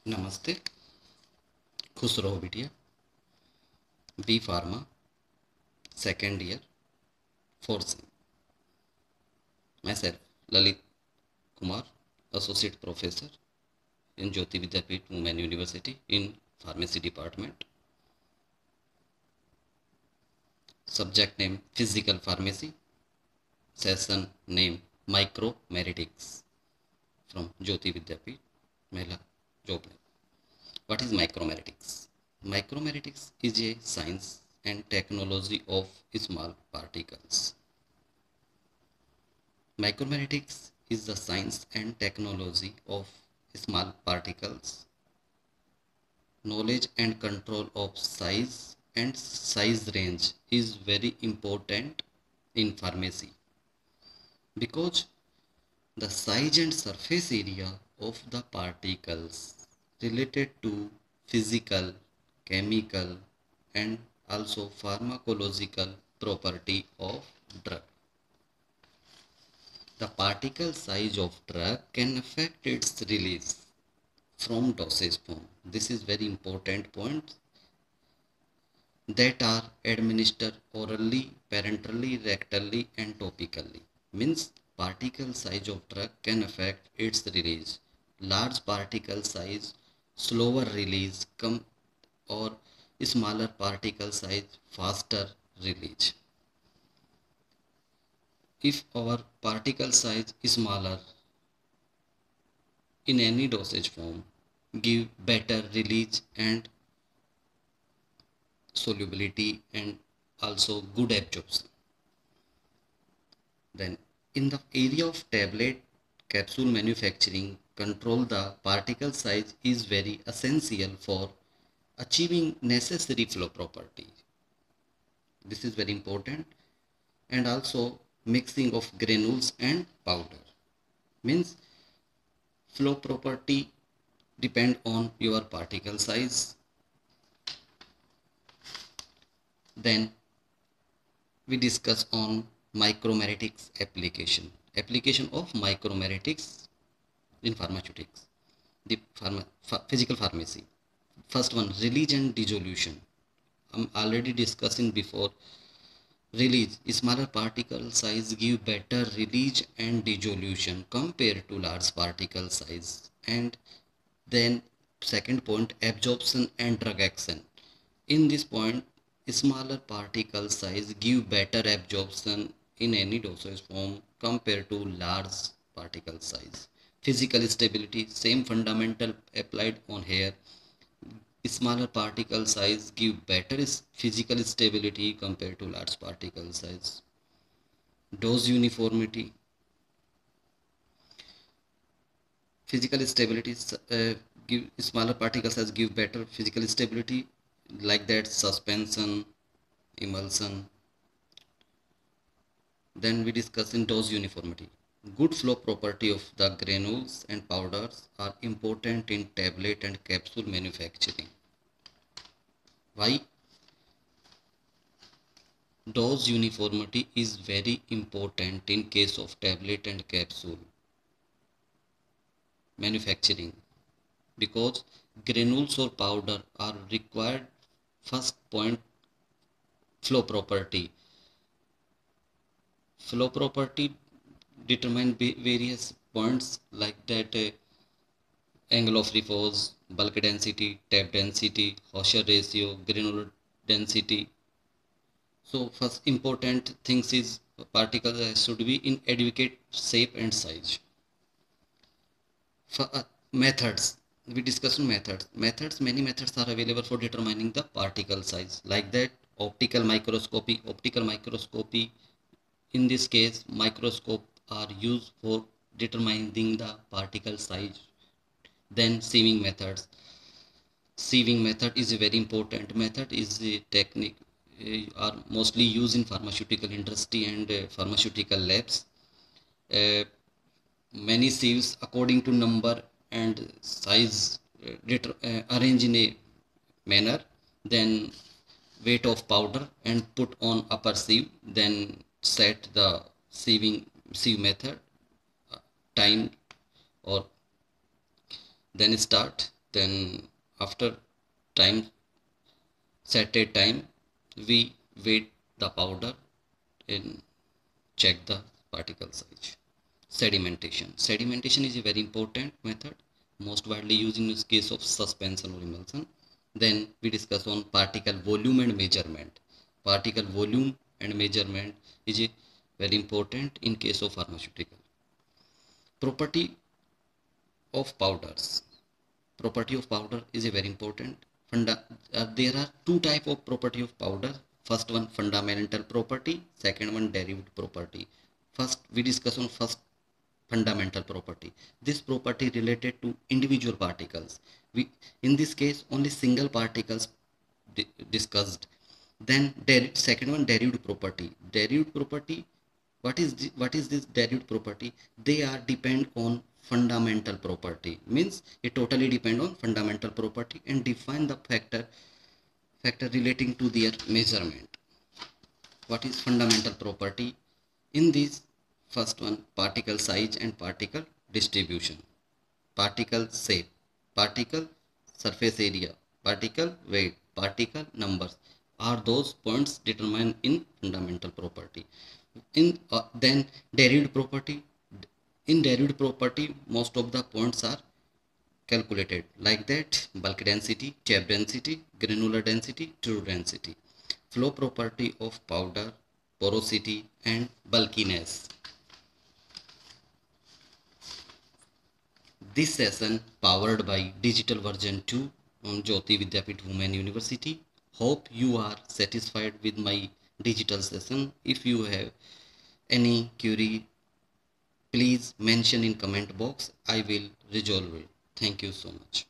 नमस्ते। खुश रहो बिटिया। B pharma second year fourth sem. मैं sir Lalit Kumar, associate professor in Jyoti Vidyapeeth women university in pharmacy department. Subject name physical pharmacy. Session name micromeritics from Jyoti Vidyapeeth Mahila job. What is micromeritics? Micromeritics is a science and technology of small particles. Micromeritics is the science and technology of small particles. Knowledge and control of size and size range is very important in pharmacy because the size and surface area of the particles related to physical, chemical and also pharmacological property of drug. The particle size of drug can affect its release from dosage form. This is very important point, that are administered orally, parenterally, rectally and topically. Means particle size of drug can affect its release. Large particle size, slower release, or smaller particle size, faster release. If our particle size is smaller in any dosage form, give better release and solubility and also good absorption. Then in the area of tablet capsule manufacturing, control the particle size is very essential for achieving necessary flow property. This is very important. And also mixing of granules and powder. Means flow property depend on your particle size. Then we discuss on micromeritics application of micromeritics in pharmaceutics, the physical pharmacy. First one, release and dissolution. I'm already discussing before. Release, smaller particle size give better release and dissolution compared to large particle size. And then second point, absorption and drug action. In this point, smaller particle size give better absorption in any dosage form compared to large particle size. Physical stability, same fundamental applied on here. Smaller particle size give better physical stability compared to large particle size. Dose uniformity, physical stability, give smaller particle size give better physical stability, like that suspension, emulsion. Then we discuss in dose uniformity. Good flow property of the granules and powders are important in tablet and capsule manufacturing. Why? Dose uniformity is very important in case of tablet and capsule manufacturing because granules or powder are required. First point, flow property. Flow property determine various points like that, angle of repose, bulk density, tap density, Hausser ratio, granular density. So first important things is particles should be in adequate shape and size. For methods, we discuss methods. Many methods are available for determining the particle size, like that optical microscopy. In this case, microscope are used for determining the particle size. Then sieving methods. Sieving method is a very important method, is a technique are mostly used in pharmaceutical industry and pharmaceutical labs. Many sieves according to number and size arrange in a manner, then weight of powder and put on upper sieve, then set the sieve method, time, or then start Then after time, set a time, we weight the powder and check the particle size. Sedimentation is a very important method, most widely used in this case of suspension or emulsion. Then we discuss on particle volume and measurement. Particle volume and measurement is a very important in case of pharmaceutical. Property of powders. Property of powder is a very important there are two type of property of powder. First one, fundamental property. Second one, derived property. First we discuss on first, fundamental property. This property related to individual particles. We, in this case, only single particles discussed. Then second one, derived property. Derived property, what is this derived property? They are depend on fundamental property, means it totally depend on fundamental property and define the factor relating to their measurement. What is fundamental property? In this first one, particle size and particle distribution, particle shape, particle surface area, particle weight, particle numbers are those points determined in fundamental property. In then derived property. In derived property, most of the points are calculated like that: bulk density, chap density, granular density, true density, flow property of powder, porosity and bulkiness. This session powered by digital version 2 on Jyoti Vidyapeeth Women University. Hope you are satisfied with my digital session. If you have any query, please mention in comment box. I will resolve it. Thank you so much.